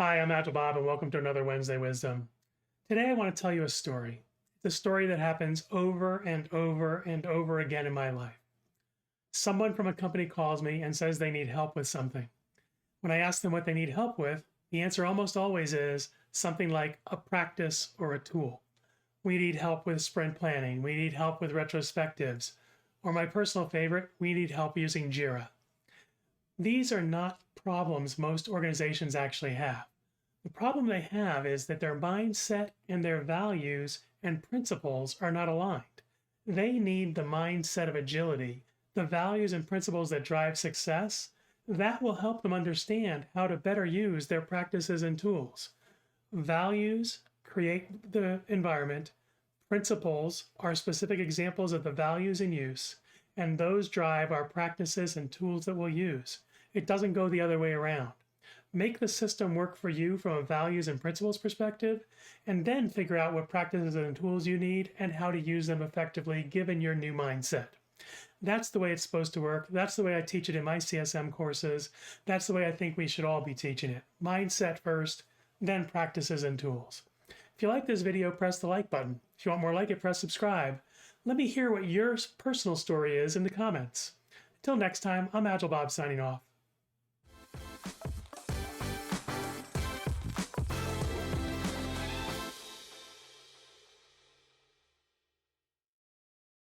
Hi, I'm Agile Bob, and welcome to another Wednesday Wisdom. Today, I want to tell you a story. It's a story that happens over and over and over again in my life. Someone from a company calls me and says they need help with something. When I ask them what they need help with, the answer almost always is something like a practice or a tool. We need help with sprint planning. We need help with retrospectives. Or my personal favorite, we need help using Jira. These are not problems most organizations actually have. The problem they have is that their mindset and their values and principles are not aligned. They need the mindset of agility, the values and principles that drive success. That will help them understand how to better use their practices and tools. Values create the environment. Principles are specific examples of the values in use, and those drive our practices and tools that we'll use. It doesn't go the other way around. Make the system work for you from a values and principles perspective, and then figure out what practices and tools you need and how to use them effectively given your new mindset. That's the way it's supposed to work. That's the way I teach it in my CSM courses. That's the way I think we should all be teaching it. Mindset first, then practices and tools. If you like this video, press the like button. If you want more like it, press subscribe. Let me hear what your personal story is in the comments. Until next time, I'm Agile Bob signing off.